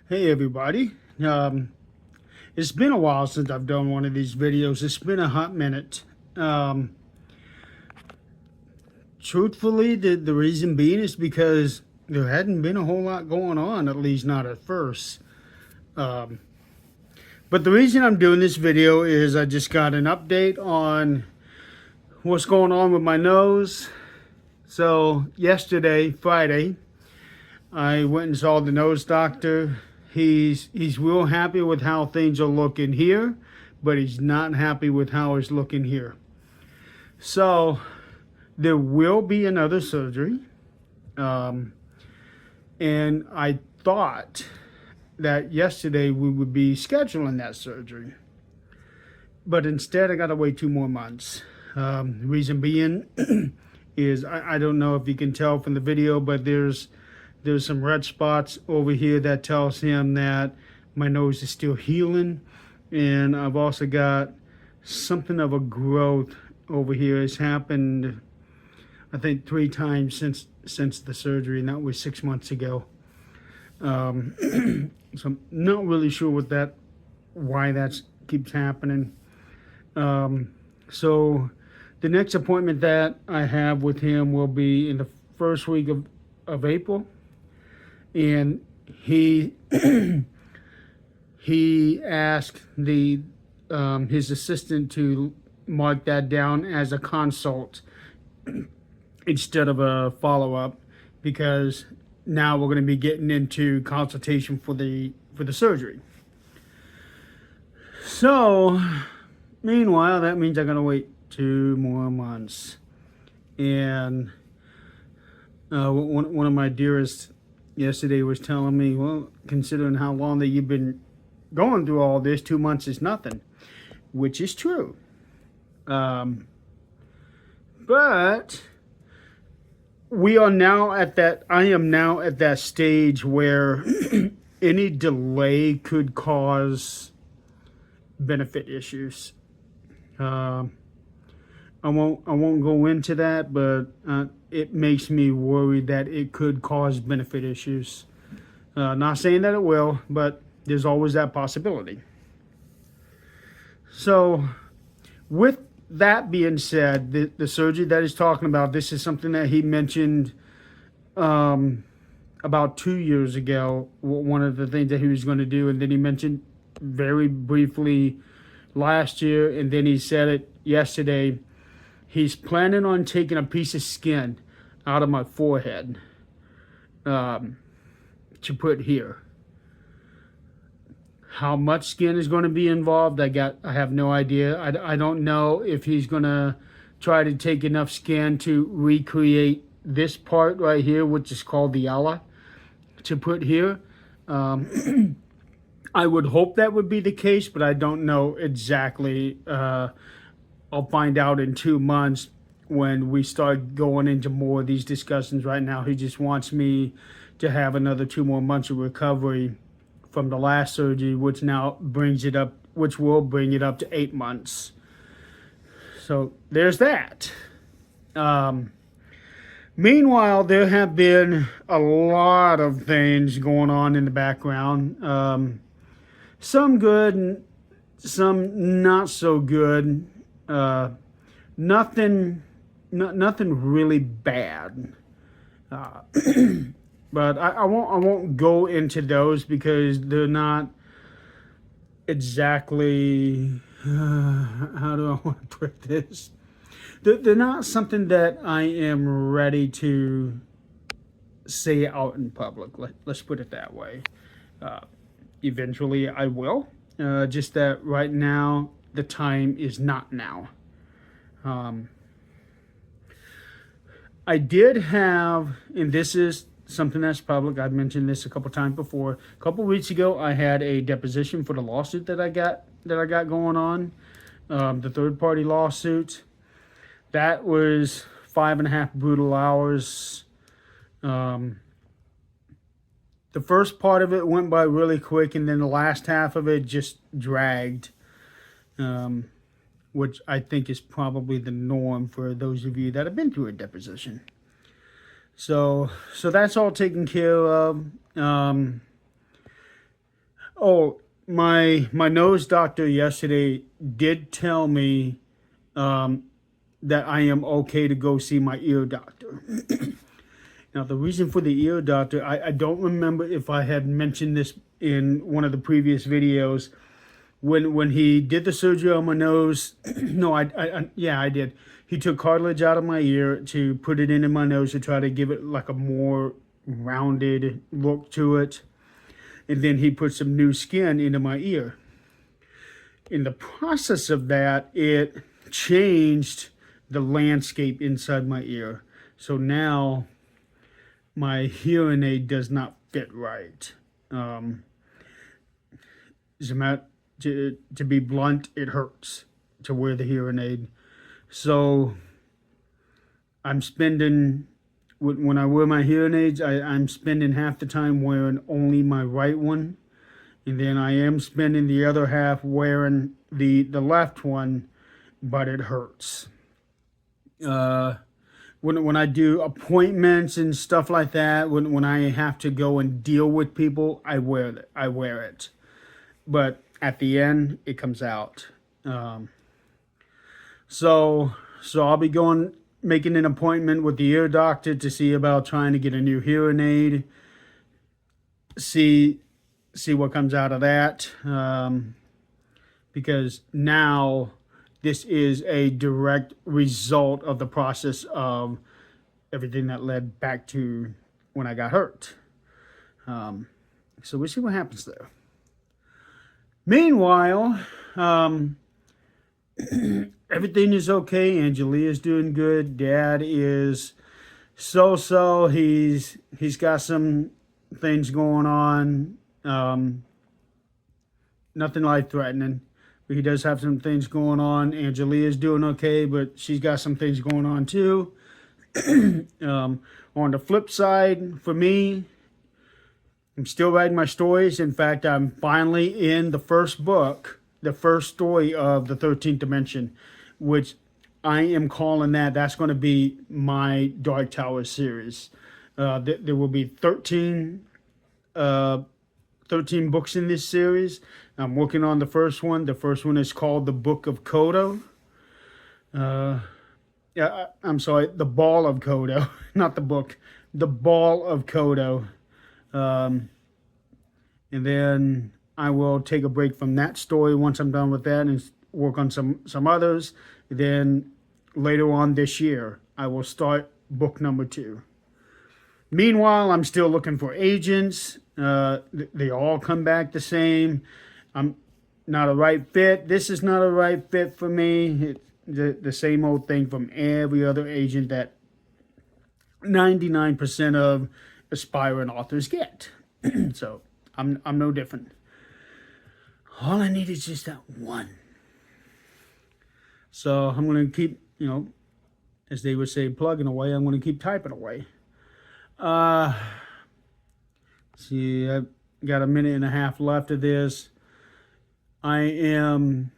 Hey everybody. It's been a while since I've done one of these videos. It's been a hot minute. Um, Truthfully, the reason being is because there hadn't been a whole lot going on, at least not at first. Um, but the reason I'm doing this video is I just got an update on what's going on with my nose. So yesterday, Friday, I went and saw the nose doctor. He's real happy with how things are looking here, but he's not happy with how it's looking here. So there will be another surgery. And I thought that yesterday we would be scheduling that surgery. But instead I got to wait 2 more months. The reason being is I don't know if you can tell from the video, but there's some red spots over here that tells him that my nose is still healing. And I've also got something of a growth over here. It's happened, I think, 3 times since the surgery, and that was 6 months ago. So I'm not really sure why that keeps happening. So the next appointment that I have with him will be in the first week of April. And he he asked his assistant to mark that down as a consult instead of a follow-up, because now we're going to be getting into consultation for the surgery. So meanwhile, that means I'm going to wait 2 more months. And one of my dearest yesterday was telling me, well, considering how long that you've been going through all this, 2 months is nothing, which is true. But we are now at that, I am now at that stage where any delay could cause benefit issues. I won't go into that, but it makes me worried that it could cause benefit issues. Not saying that it will, but there's always that possibility. So with that being said, the surgery that he's talking about, this is something that he mentioned about 2 years ago, one of the things that he was going to do, and then he mentioned very briefly last year, and then he said it yesterday. He's planning on taking a piece of skin out of my forehead to put here. How much skin is going to be involved, I have no idea. I don't know if he's going to try to take enough skin to recreate this part right here, which is called the ala, to put here. I would hope that would be the case, but I don't know exactly. I'll find out in 2 months when we start going into more of these discussions. Right now, he just wants me to have another 2 more months of recovery from the last surgery, which will bring it up to 8 months. So there's that. Meanwhile, there have been a lot of things going on in the background. Some good and some not so good. Nothing really bad. But I won't go into those because they're not exactly how do I want to put this? They're not something that I am ready to say out in public. Let's put it that way. Eventually I will. Just that right now the time is not now. I did have, and this is something that's public, I've mentioned this a couple times before. A couple weeks ago, I had a deposition for the lawsuit that I got going on, the third-party lawsuit. That was 5.5 brutal hours. The first part of it went by really quick, and then the last half of it just dragged, which I think is probably the norm for those of you that have been through a deposition. So that's all taken care of. Oh, my nose doctor yesterday did tell me that I am okay to go see my ear doctor. Now, the reason for the ear doctor, I don't remember if I had mentioned this in one of the previous videos. When he did the surgery on my nose, no, yeah, I did. He took cartilage out of my ear to put it into my nose to try to give it like a more rounded look to it. And then he put some new skin into my ear. In the process of that, it changed the landscape inside my ear. So now my hearing aid does not fit right. As a matter, to be blunt, it hurts to wear the hearing aid. So I'm spending, when I wear my hearing aids, I'm spending half the time wearing only my right one. And then I am spending the other half wearing the left one, but it hurts. When I do appointments and stuff like that, when I have to go and deal with people, I wear it. But at the end, it comes out. So I'll be making an appointment with the ear doctor to see about trying to get a new hearing aid. See what comes out of that. Because now this is a direct result of the process of everything that led back to when I got hurt. So we'll see what happens there. Meanwhile, everything is okay. Angelia's doing good. Dad is so. He's got some things going on. Nothing life-threatening. But he does have some things going on. Angelia's doing okay, but she's got some things going on too. On the flip side, for me, I'm still writing my stories. In fact, I'm finally in the first book, the first story of the 13th Dimension, which I am calling that's going to be my Dark Tower series. There will be 13 books in this series. I'm working on the first one. The first one is called The Book of Kodo. I'm sorry, The Ball of Kodo, not the book. The Ball of Kodo. And then I will take a break from that story once I'm done with that and work on some others. Then later on this year, I will start book number 2. Meanwhile, I'm still looking for agents. They all come back the same. I'm not a right fit. This is not a right fit for me. It's the same old thing from every other agent that 99% of aspiring authors get. So I'm no different. All I need is just that one. So I'm going to keep, as they would say, plugging away. I'm going to keep typing away. See, I've got a minute and a half left of this. I am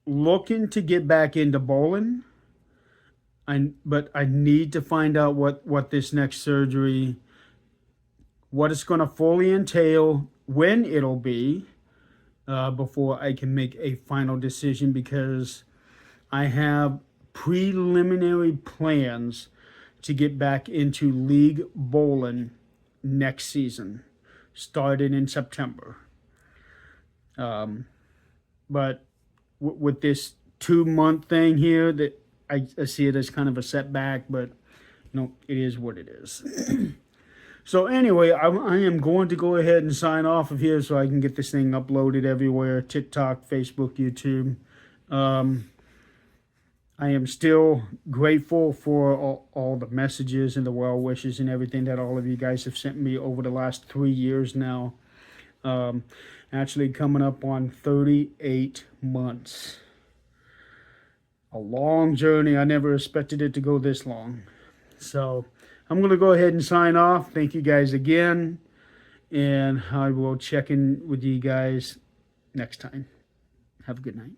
looking to get back into bowling. But I need to find out what this next surgery, what it's going to fully entail, when it'll be, before I can make a final decision, because I have preliminary plans to get back into league bowling next season, starting in September. But with this 2-month thing here, that I see it as kind of a setback, but it is what it is. So anyway, I am going to go ahead and sign off of here so I can get this thing uploaded everywhere: TikTok, Facebook, YouTube. I am still grateful for all the messages and the well wishes and everything that all of you guys have sent me over the last 3 years now. Actually coming up on 38 months. A long journey. I never expected it to go this long. So I'm going to go ahead and sign off. Thank you guys again. And I will check in with you guys next time. Have a good night.